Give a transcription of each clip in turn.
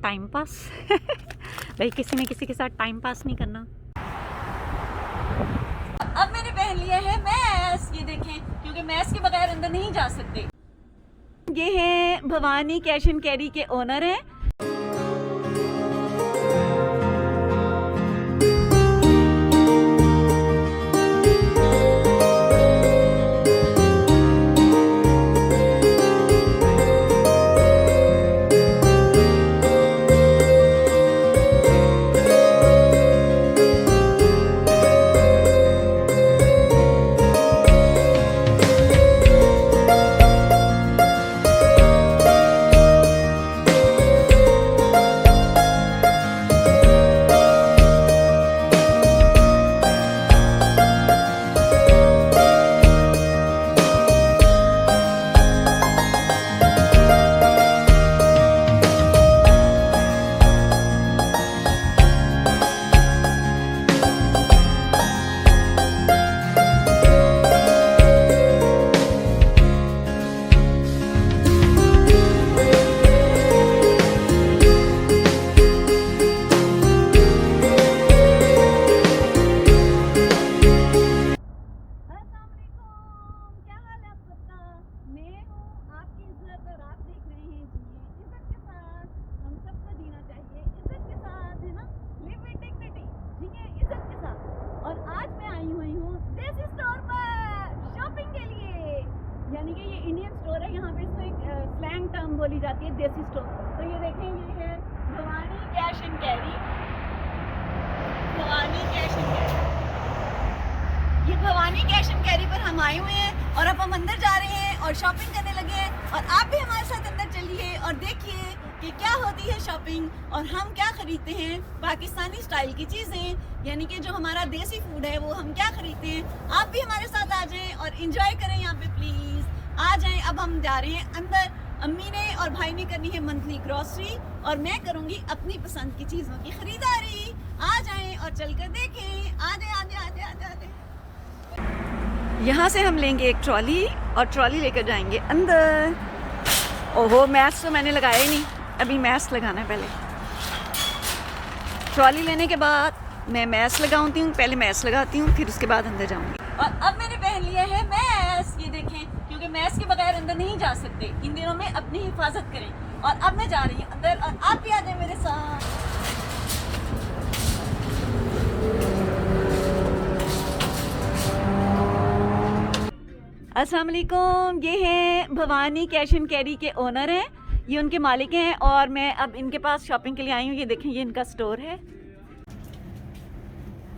Time pass भाई किसी ने किसी के साथ टाइम पास नहीं करना। अब मैंने पहन लिया है मैस्क, ये देखें, क्योंकि मैस्क के बगैर अंदर नहीं जा सकते। ये हैं भवानी कैश एंड कैरी के ओनर हैं। यानी कि ये इंडियन स्टोर है, यहाँ पे इसको एक स्लैंग टर्म बोली जाती है देसी स्टोर। तो ये देखें, ये है Bhavani cash and carry. Bhavani cash and carry, ये भवानी कैश एंड कैरी पर हम आए हुए हैं और अब हम अंदर जा रहे हैं और शॉपिंग करने लगे हैं। और आप भी हमारे साथ अंदर चलिए और देखिए कि क्या होती है शॉपिंग और हम क्या खरीदते हैं पाकिस्तानी स्टाइल की चीज़ें, यानी कि जो हमारा देसी फूड है वो हम क्या खरीदते हैं। आप भी हमारे साथ आ जाएं और इंजॉय करें, यहाँ पे प्लीज़ आ जाएं। अब हम जा रहे हैं अंदर। अम्मी ने और भाई ने करनी है मंथली ग्रॉसरी और मैं करूँगी अपनी पसंद की चीज़ों की खरीदारी। आ जाएं और चलकर देखें। आ जाए आ जाए आ जाए आ जाए आ जाए। यहाँ से हम लेंगे एक ट्रॉली और ट्रॉली लेकर जाएंगे अंदर। ओहो, मैस्क तो मैंने लगाया ही नहीं, अभी मैस्क लगाना है पहले। ट्रॉली लेने के बाद मैं मैस्क लगाती हूँ, पहले मैस्क लगाती हूँ, फिर उसके बाद अंदर जाऊँगी। और अब मैंने पहन लिया है मैस्क, ये देखें, क्योंकि मैस्क के बगैर अंदर नहीं जा सकते। इन दिनों में अपनी हिफाजत करें। और अब मैं जा रही हूँ अंदर और आप भी आ जाए मेरे साथ। अस्सलाम वालेकुम, ये हैं भवानी कैश एंड कैरी के ओनर हैं, ये उनके मालिक हैं और मैं अब इनके पास शॉपिंग के लिए आई हूँ। ये देखें, ये इनका स्टोर है।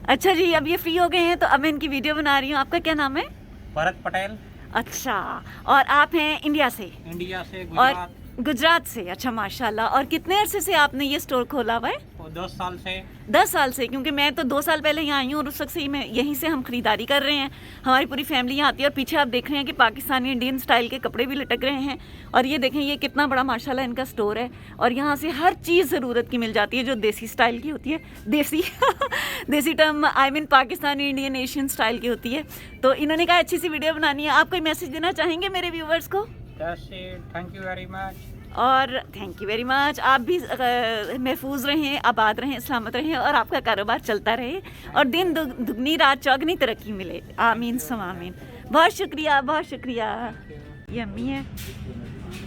अच्छा जी, अब ये फ्री हो गए हैं तो अब मैं इनकी वीडियो बना रही हूँ। आपका क्या नाम है? भरत पटेल। अच्छा, और आप हैं इंडिया से? इंडिया से, और गुजरात से। अच्छा माशाल्लाह। और कितने अरसे से आपने ये स्टोर खोला हुआ है? 10 साल से। 10 साल से, क्योंकि मैं तो 2 साल पहले यहाँ आई हूँ और उस वक्त से ही मैं यहीं से हम खरीदारी कर रहे हैं। हमारी पूरी फैमिली यहाँ आती है और पीछे आप देख रहे हैं कि पाकिस्तानी इंडियन स्टाइल के कपड़े भी लटक रहे हैं। और ये देखें, ये कितना बड़ा माशाल्लाह इनका स्टोर है और यहाँ से हर चीज़ ज़रूरत की मिल जाती है जो देसी स्टाइल की होती है। देसी देसी term I mean Pakistani Indian Asian style की होती है। तो इन्होंने कहा अच्छी सी वीडियो बनानी है। आप कोई मैसेज देना चाहेंगे मेरे व्यूवर्स को? Thank you very much. और थैंक यू वेरी मच। आप भी महफूज रहें, आबाद रहें, सलामत रहें और आपका कारोबार चलता रहे और दिन दुगनी रात चौगनी तरक्की मिले। आमीन सम आमीन। बहुत शुक्रिया, बहुत शुक्रिया। ये अम्मी है,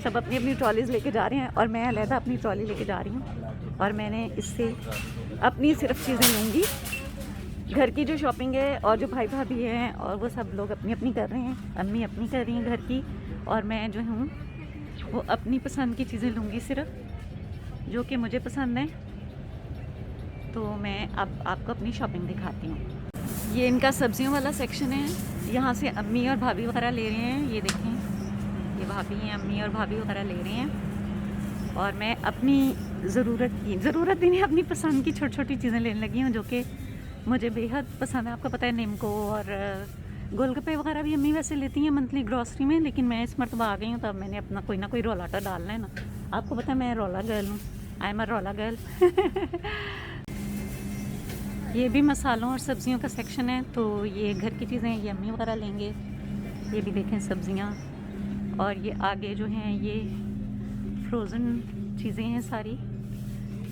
सब अपनी अपनी ट्रॉलीज लेके जा रहे हैं और मैं अलहदा अपनी ट्रॉली लेके जा रही हूँ। और मैंने इससे अपनी सिर्फ चीज़ें लूँगी, घर की जो शॉपिंग है और जो भाई भाभी हैं और वो सब लोग अपनी अपनी कर रहे हैं। अम्मी अपनी कर रही हैं घर की और मैं जो हूँ वो अपनी पसंद की चीज़ें लूँगी सिर्फ, जो कि मुझे पसंद है। तो मैं अब आपको अपनी शॉपिंग दिखाती हूँ। ये इनका सब्जियों वाला सेक्शन है, यहाँ से अम्मी और भाभी वगैरह ले रहे हैं। ये देखें, ये भाभी हैं, अम्मी और भाभी वगैरह ले रहे हैं और मैं अपनी ज़रूरत भी नहीं, अपनी पसंद की छोटी छोटी चीज़ें लेने लगी हूँ जो कि मुझे बेहद पसंद है। आपको पता है निम्को और गोलगप्पे वगैरह भी अम्मी वैसे लेती हैं मंथली ग्रॉसरी में, लेकिन मैं इस मरतबा आ गई हूँ तो अब मैंने अपना कोई ना कोई रोलाटा डालना है ना। आपको पता है मैं रोला गर्ल हूँ, आई एम अ रोला गर्ल। ये भी मसालों और सब्जियों का सेक्शन है, तो ये घर की चीज़ें ये अम्मी वगैरह लेंगे। ये भी देखें सब्जियाँ, और ये आगे जो हैं ये फ्रोज़न चीज़ें हैं सारी।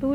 2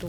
2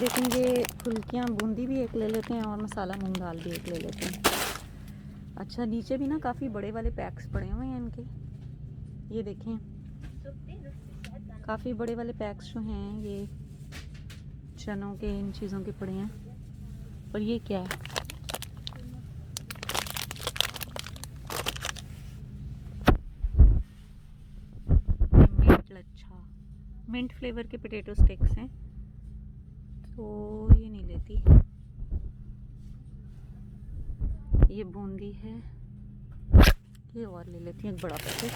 देखें ये फुल्कियाँ बूंदी भी एक ले लेते हैं और मसाला मूंग दाल भी एक ले लेते हैं। अच्छा नीचे भी ना काफ़ी बड़े वाले पैक्स पड़े हुए हैं इनके, ये देखें काफ़ी बड़े वाले पैक्स जो हैं ये चनों के इन चीज़ों के पड़े हैं। और ये क्या है, मिंट लच्छा, मिंट फ्लेवर के पोटैटो स्टिक्स हैं, तो ये नहीं लेती। ये बूंदी है, ये और ले लेती हूँ एक बड़ा पैकेट,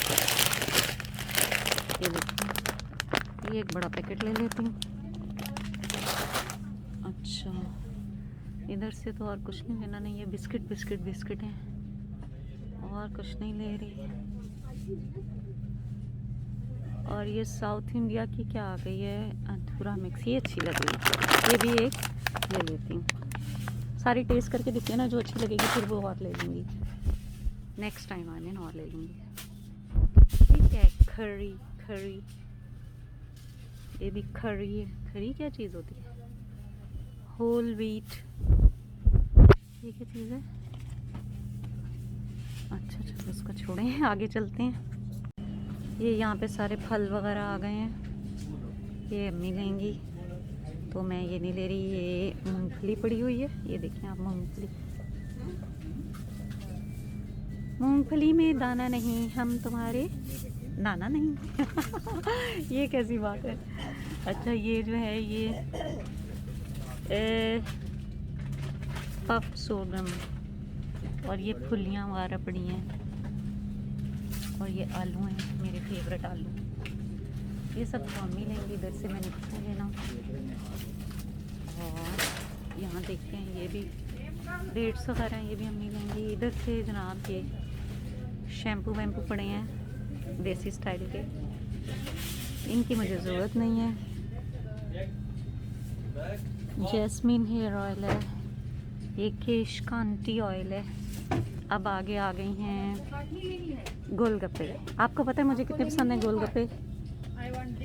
ये देखिए ये एक बड़ा पैकेट ले लेती हूँ। अच्छा इधर से तो और कुछ नहीं लेना, नहीं है बिस्किट हैं और कुछ नहीं ले रही। और ये साउथ इंडिया की क्या आ गई है, अंथूरा मिक्स, ये अच्छी लग रही है, ये भी एक ले लेती हूँ। सारी टेस्ट करके देखती है ना, जो अच्छी लगेगी फिर वो और ले लूँगी, नेक्स्ट टाइम आने ना और ले लूँगी। ठीक है खरी, ये भी खरी है। खरी क्या चीज़ होती है, होल व्हीट, ये क्या चीज़ है। अच्छा चलो उसको छोड़ें, आगे चलते हैं। ये यहाँ पे सारे फल वगैरह आ गए हैं, ये अम्मी लेंगी तो मैं ये नहीं ले रही। ये मूंगफली पड़ी हुई है, ये देखें आप मूंगफली में दाना नहीं, हम तुम्हारे नाना नहीं ये कैसी बात है। अच्छा ये जो है ये पफ सोगम, और ये फुलियाँ वगैरह पड़ी हैं, और ये आलू हैं मेरे फेवरेट आलू, ये सब तो अम्मी लेंगी, इधर से मैंने कुछ नहीं लेना। और यहाँ देखते हैं ये भी डेट्स वगैरह, ये भी अम्मी लेंगी। इधर से जनाब ये शैम्पू वैम्पू पड़े हैं देसी स्टाइल के, इनकी मुझे ज़रूरत नहीं है। जैस्मिन हेयर ऑयल है, ये केश कांटी ऑयल है। अब आगे आ गई हैं गोलगप्पे। आपको पता है मुझे कितने पसंद है गोलगप्पे,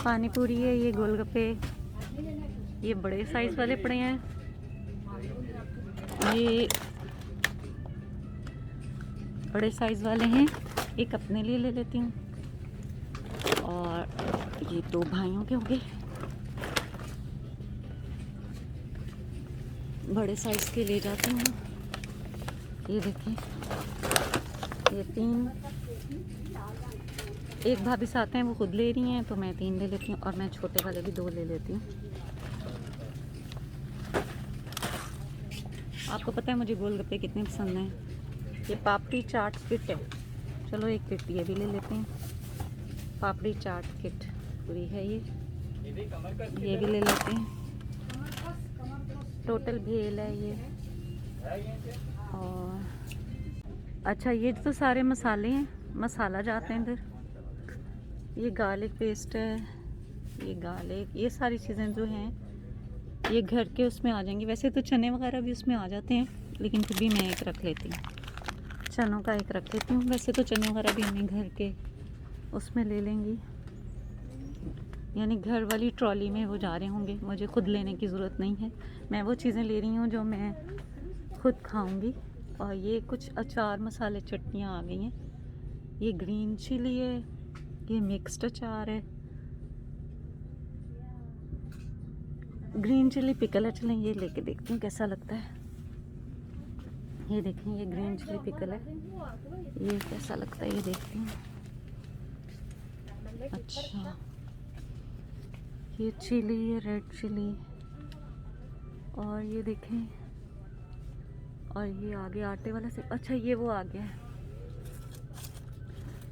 पानी पूरी है, ये गोलगप्पे, ये बड़े साइज़ वाले पड़े हैं, ये बड़े साइज़ वाले हैं, एक अपने लिए ले लेती हूँ, और ये दो भाइयों के हो गए, बड़े साइज़ के ले जाती हूँ। ये देखिए ये 3, एक भाभी साथ हैं वो खुद ले रही हैं तो मैं 3 ले लेती हूँ, और मैं छोटे वाले भी 2 ले लेती हूँ। आपको पता है मुझे गोलगप्पे कितने पसंद हैं। ये पापड़ी चाट किट है, चलो एक किट ये भी ले लेते हैं, पापड़ी चाट किट पूरी है ये भी ले लेते हैं। टोटल भेल है ये। और अच्छा ये तो सारे मसाले हैं, मसाला जाते हैं इधर, ये गार्लिक पेस्ट है, ये गार्लिक, ये सारी चीज़ें जो हैं ये घर के उसमें आ जाएंगी। वैसे तो चने वगैरह भी उसमें आ जाते हैं, लेकिन फिर भी मैं एक रख लेती हूँ, चनों का एक रख लेती हूँ। वैसे तो चने वगैरह भी हमें घर के उसमें ले लेंगी, यानी घर वाली ट्रॉली में वो जा रहे होंगे, मुझे खुद लेने की ज़रूरत नहीं है। मैं वो चीज़ें ले रही हूँ जो मैं खुद खाऊंगी। और ये कुछ अचार मसाले चटनियाँ आ गई हैं, ये ग्रीन चिली है, ये मिक्स्ड अचार है, ग्रीन चिली पिकल है। चलें ये लेके देखती हूँ कैसा लगता है। ये देखें ये ग्रीन चिली पिकल है, ये कैसा लगता है ये देखती हूँ। अच्छा ये चिली, ये रेड चिली, और ये देखें, और ये आगे आटे वाला से, अच्छा ये वो आ गया है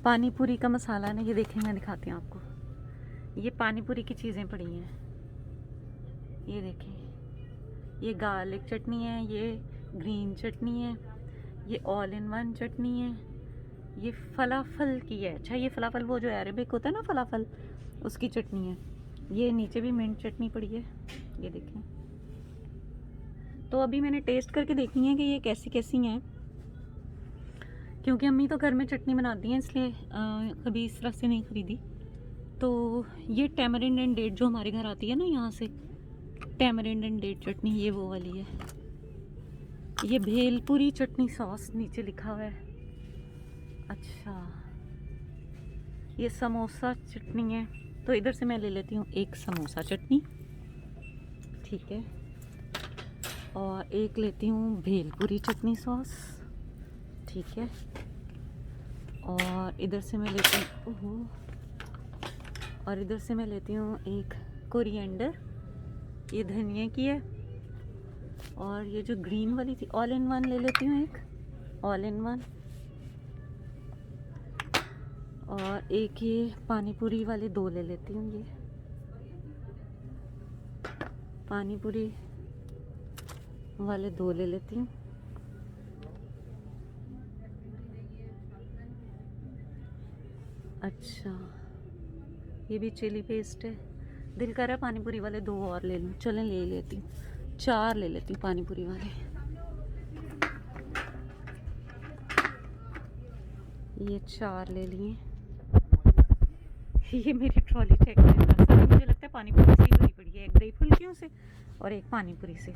पानी पूरी का मसाला ना। ये देखें मैं दिखाती हूँ आपको, ये पानी पूरी की चीज़ें पड़ी हैं, ये देखें, ये गार्लिक चटनी है, ये ग्रीन चटनी है, ये ऑल इन वन चटनी है, ये फलाफल की है। अच्छा ये फलाफल वो जो अरेबिक होता है ना फलाफल, उसकी चटनी है। ये नीचे भी मिंट चटनी पड़ी है, ये देखें। तो अभी मैंने टेस्ट करके देखनी है कि ये कैसी कैसी हैं, क्योंकि अम्मी तो घर में चटनी बनाती हैं, इसलिए कभी इस तरह से नहीं ख़रीदी। तो ये टैमरिंड एंड डेट जो हमारे घर आती है ना यहाँ से, टैमरिंड एंड डेट चटनी, ये वो वाली है। ये भेलपुरी चटनी सॉस नीचे लिखा हुआ है। अच्छा, ये समोसा चटनी है, तो इधर से मैं ले लेती हूँ एक समोसा चटनी, ठीक है, और एक लेती हूँ भेलपुरी चटनी सॉस, ठीक है, और इधर से मैं लेती हूँ और इधर से मैं लेती हूँ एक कोरिएंडर, ये धनिया की है, और ये जो ग्रीन वाली थी ऑल इन वन ले लेती हूँ एक ऑल इन वन, और एक ये पानी पूरी वाले 2 ले लेती हूँ। ये पानी पूरी वाले 2 ले लेती हूँ। अच्छा, ये भी चिली पेस्ट है। दिल कर रहा है पानी पूरी वाले 2 और ले लूँ, चलें ले लेती हूँ, 4 ले लेती हूँ पानी पूरी वाले। ये 4 ले लिए। ये मेरी ट्रॉली चेक करना, मुझे लगता है पानी पूरी से ही भरी पड़ी है, एक दही फुल्कियों से और एक पानी पूरी से।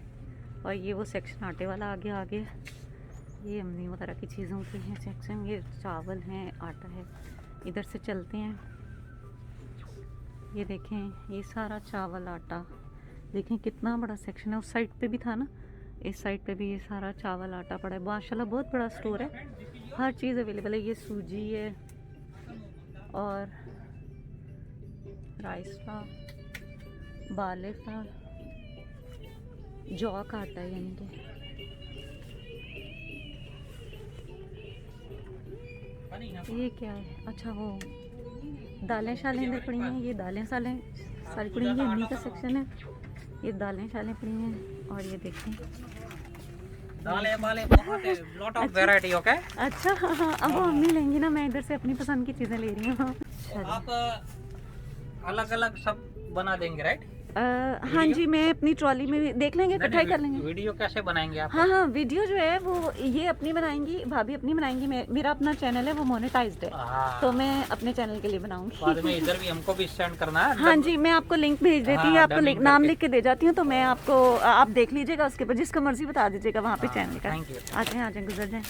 और ये वो सेक्शन आटे वाला आगे आ गया, ये अम्मी वगैरह की चीज़ों की है सेक्शन। ये चावल हैं, आटा है। इधर से चलते हैं, ये देखें, ये सारा चावल आटा, देखें कितना बड़ा सेक्शन है। उस साइड पे भी था ना, इस साइड पे भी ये सारा चावल आटा पड़ा है। माशाल्लाह बहुत बड़ा स्टोर है, हर चीज़ अवेलेबल है। ये सूजी है और राइस का, बाले का, जौ का आटा है यानी कि। ये क्या है? अच्छा, वो दालें शालें इधर पड़ी हैं, ये दालें सालें सारी पड़ी हैं। ये इन्हीं का सेक्शन है, ये दालें शालें पड़ी हैं। और ये देखें दालें वाले बहुत है, लॉट ऑफ वैरायटी। ओके, अच्छा, हाँ हाँ, अब वो अम्मी लेंगी ना, मैं इधर से अपनी पसंद की चीज़ें ले रही हूँ। अच्छा, आप अलग अलग सब बना देंगे, राइट? हाँ जी, मैं अपनी ट्रॉली में भी देख लेंगे, इकट्ठा ही कर लेंगे। वीडियो कैसे बनाएंगे आप? हाँ हाँ, वीडियो जो है वो ये अपनी बनाएंगी, भाभी अपनी बनाएंगी। मेरा अपना चैनल है, वो मोनेटाइज्ड है, तो मैं अपने चैनल के लिए बनाऊंगी। बाद में इधर भी हमको भी सेंड करना है। हाँ जी, मैं आपको लिंक भेज देती हूँ, आपको नाम लिख के दे जाती हूँ, तो मैं आपको, आप देख लीजिएगा, उसके ऊपर जिसका मर्जी बता दीजिएगा वहाँ पे चैनल का। Thank you. आ जाएँ गुजर जाएँ।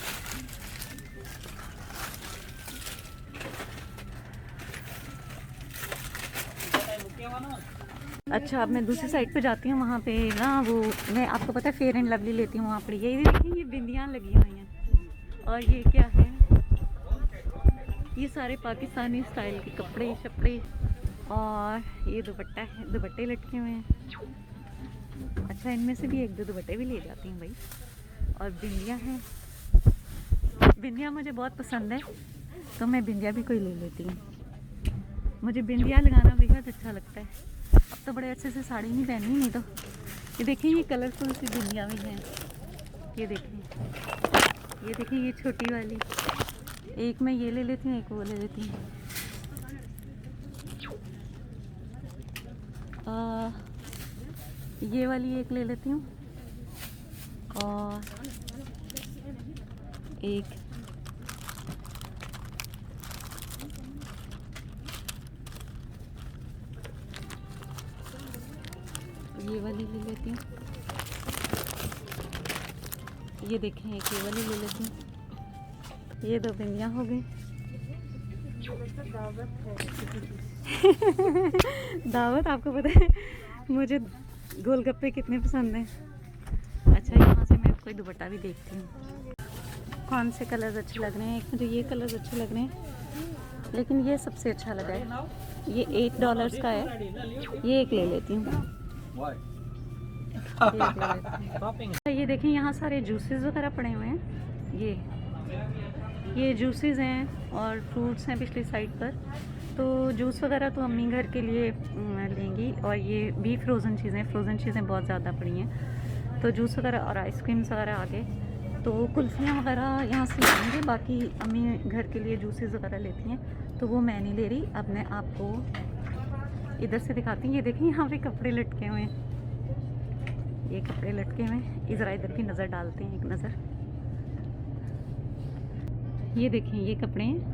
अच्छा, अब मैं दूसरी साइड पे जाती हूँ, वहाँ पे ना वो, मैं आपको पता है फेयर एंड लवली लेती हूँ, वहाँ पर ये देखिए, ये बिंदियाँ लगी हुई हैं। और ये क्या है? ये सारे पाकिस्तानी स्टाइल के कपड़े शपड़े, और ये दुपट्टा है, दुपट्टे लटके हुए हैं। अच्छा, इनमें से भी 1-2 दुपट्टे भी ले जाती हूँ भाई। और बिंदियाँ हैं, बिंदियाँ मुझे बहुत पसंद है, तो मैं बिंदियाँ भी कोई ले लेती हूँ। मुझे बिंदियाँ लगाना बेहद अच्छा लगता है। अब तो बड़े अच्छे से साड़ी नहीं पहननी, नहीं तो। ये देखें, ये कलरफुल सी बिंदियाँ भी हैं। ये देखें, ये देखें, ये छोटी वाली, एक मैं ये ले लेती हूँ, एक वो ले लेती हूँ। ये वाली एक ले लेती हूँ, और एक ये वाली ले लेती हूँ। ये देखें, एक ये वाली ले लेती हूँ। ये 2 बिंदियाँ हो गई। दावत, आपको पता है मुझे गोलगप्पे कितने पसंद हैं। अच्छा, यहाँ से मैं कोई दुपट्टा भी देखती हूँ, कौन से कलर्स अच्छे लग रहे हैं। एक मुझे ये कलर्स अच्छे लग रहे हैं, लेकिन ये सबसे अच्छा लगा है, ये $8 का है, ये एक ले लेती हूँ। ये देखें, यहाँ सारे जूसेस वगैरह पड़े हुए हैं। ये जूसेस हैं और फ्रूट्स हैं पिछली साइड पर। तो जूस वगैरह तो अम्मी घर के लिए लेंगी, और ये भी फ्रोज़न चीज़ें बहुत ज़्यादा पड़ी हैं, तो जूस वगैरह और आइसक्रीम्स वगैरह आ गए। तो कुल्फ़ियाँ वगैरह यहाँ से लेंगे, बाकी अम्मी घर के लिए जूसेस वगैरह लेती हैं, तो वो मैं नहीं ले रही। अब मैं आपको इधर से दिखाती हूँ। ये देखें, यहाँ पे कपड़े लटके हुए हैं, ये कपड़े लटके हुए हैं। ज़रा इधर भी नज़र डालते हैं, एक नज़र। ये देखें, ये कपड़े हैं,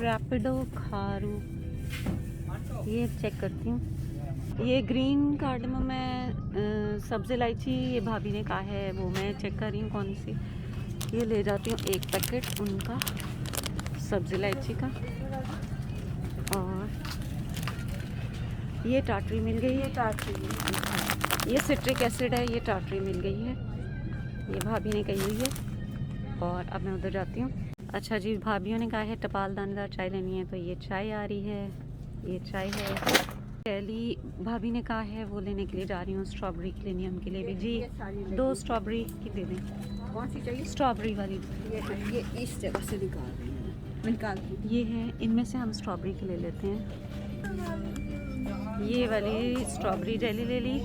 रैपिडो खारू, ये चेक करती हूँ। ये ग्रीन कार्डमम है, सब्ज़ इलायची ये भाभी ने कहा है, वो मैं चेक कर रही हूँ कौन सी। ये ले जाती हूँ एक पैकेट उनका सब्ज़ इलायची का। और ये टाटरी मिल गई है, टाटरी, ये सिट्रिक एसिड है, ये टाटरी मिल गई है, ये भाभी ने कही हुई है। और अब मैं उधर जाती हूँ। अच्छा जी, भाभीयों ने कहा है टपाल दानेदार चाय लेनी है, तो ये चाय आ रही है, ये चाय है। पहली भाभी ने कहा है वो लेने के लिए जा रही हूँ, स्ट्रॉबेरी की लेनी है उनके लिए भी जी। 2 स्ट्रॉबेरी की दे दें। कौन सी चाहिए? स्ट्रॉबेरी वाली। ये इस जगह से निकाल ये है, इनमें से हम स्ट्रॉबेरी की ले लेते हैं। ये वाली स्ट्रॉबेरी जेली ले ली।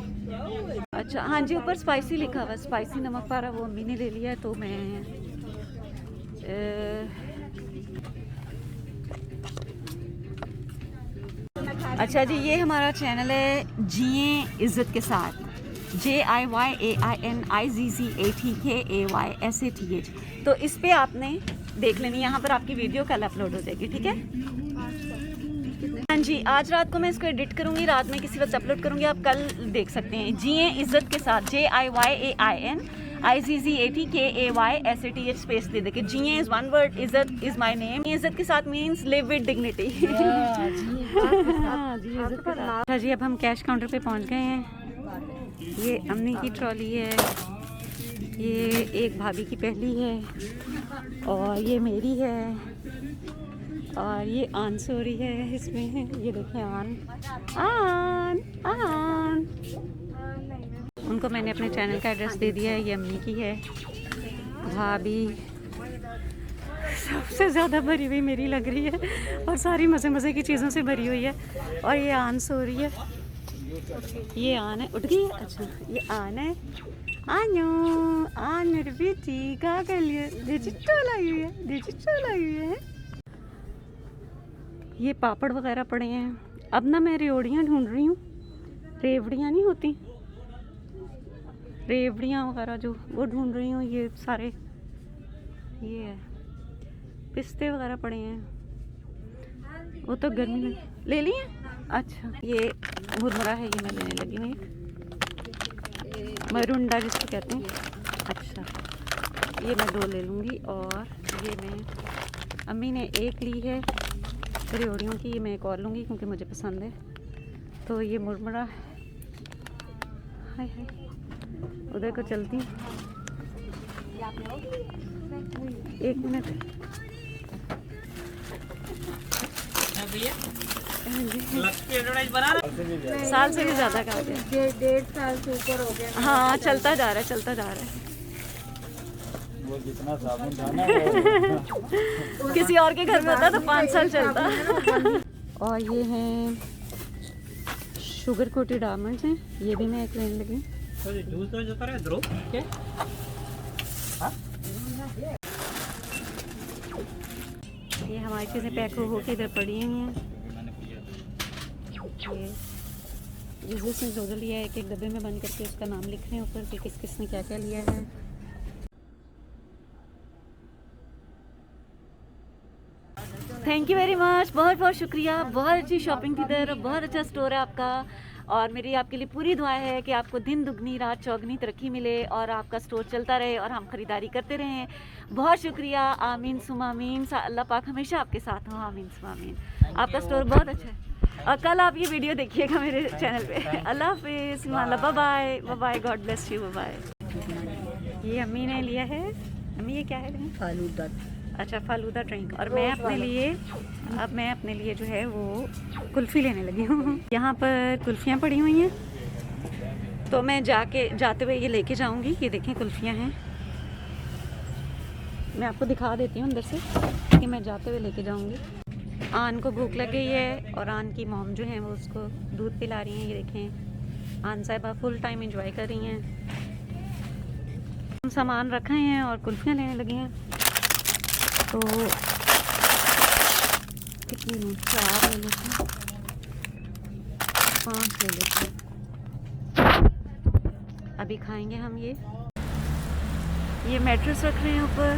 अच्छा हाँ जी, ऊपर स्पाइसी लिखा हुआ, स्पाइसी नमक पारा वो अम्मी ने ले लिया है, तो मैं अच्छा जी, ये हमारा चैनल है जिए इज़्ज़त के साथ, JIYAINIZZATKAYSATH। तो इस पे आपने देख लेनी, यहाँ पर आपकी वीडियो कल अपलोड हो जाएगी, ठीक है। हाँ जी, आज रात को मैं इसको एडिट करूँगी, रात में किसी वक्त अपलोड करूँगी, आप कल देख सकते हैं। जिए इज़्ज़त के साथ, JIYAINIZZATKAYSATH स्पेस दे देके। जिए इज़ वन वर्ड, इज़्ज़त इज़ माय नेम। इज़्ज़त के साथ मीन्स लिव विद डिग्निटी। अच्छा जी, अब हम कैश काउंटर पे पहुँच गए हैं। ये अम्मी की ट्रॉली है, ये एक भाभी की पहली है, और ये मेरी है, और ये आन सो रही है इसमें। ये देखें आन आन आन। उनको मैंने अपने चैनल का एड्रेस दे दिया है, ये अम्मी की है। भाभी सबसे ज़्यादा भरी हुई मेरी लग रही है, और सारी मज़े मज़े की चीज़ों से भरी हुई है। और ये आन सो रही है, ये आन है, उठ गई। अच्छा ये आन है, आनो आन मेरी बेटी क्या कर लिया, डिजिटल आई हुई है, डिजिटल आई हुई है। ये पापड़ वगैरह पड़े हैं। अब ना मैं रेवड़ियाँ ढूंढ रही हूँ, रेवड़ियाँ नहीं होती, रेवड़ियाँ वगैरह जो, वो ढूंढ रही हूँ। ये सारे ये है, पिस्ते वगैरह पड़े हैं, वो तो गर्मी में ले लिए। अच्छा ये मुरमुरा है, ये मैं लेने लगी हूँ, मरुंडा जिसको कहते हैं। अच्छा ये मैं 2 ले लूँगी, और ये मैं, अम्मी ने एक ली है रेवड़ियों की, ये मैं एक और लूँगी क्योंकि मुझे पसंद है। तो ये मुरमुरा, हाय हाय, उधर को चलती हूँ, 1 मिनट। साल से भी ज़्यादा का हो गया, 1.5 साल से ऊपर हो गया। हाँ चलता जा रहा है, चलता जा रहा है। वो जितना साबुन था ना किसी और के घर में होता तो 5 साल चलता। और ये हैं शुगर कोटेड आलमंड्स हैं, ये भी मैं एक लेने लगी। ये हमारी चीज़ें पैक हो के इधर पड़ी हुई हैं। ये जिसने जो जो लिया है एक एक डब्बे में बंद करके उसका नाम लिख रहे हैं ऊपर कि किस किस ने क्या क्या लिया है। थैंक यू वेरी मच, बहुत बहुत शुक्रिया, बहुत अच्छी शॉपिंग थी इधर, बहुत अच्छा स्टोर है आपका। और मेरी आपके लिए पूरी दुआ है कि आपको दिन दुगनी रात चौगनी तरक्की मिले, और आपका स्टोर चलता रहे, और हम ख़रीदारी करते रहें। बहुत शुक्रिया, आमीन सुमा आमीन। अल्लाह पाक हमेशा आपके साथ हो, आमीन सुमा आमीन। आपका स्टोर बहुत अच्छा है, और कल आप ये वीडियो देखिएगा मेरे चैनल पे। अल्लाह हाफिज़, bye bye, bye, god bless you, bye. ये अम्मी ने लिया है, अम्मी ये क्या है? फालूदा। अच्छा फालूदा ड्रिंक। और मैं अपने लिए, अब मैं अपने लिए जो है वो कुल्फ़ी लेने लगी हूँ। यहाँ पर कुल्फ़ियाँ पड़ी हुई हैं, तो मैं जाते हुए ये लेके जाऊँगी। ये देखें कुल्फ़ियाँ हैं, मैं आपको दिखा देती हूँ अंदर से कि मैं जाते हुए लेके जाऊँगी। आन को भूख लग गई है, और आन की मॉम जो है वो उसको दूध पिला रही हैं। ये देखें आन साहिबा फुल टाइम एंजॉय कर रही हैं। हम सामान रखे हैं और कुल्फ़ियाँ लेने लगी हैं। तो कितनी लूँ? 4 ले लेते हैं, 5 ले लेते हैं। अभी खाएंगे हम ये मैट्रेस रख रहे हैं ऊपर,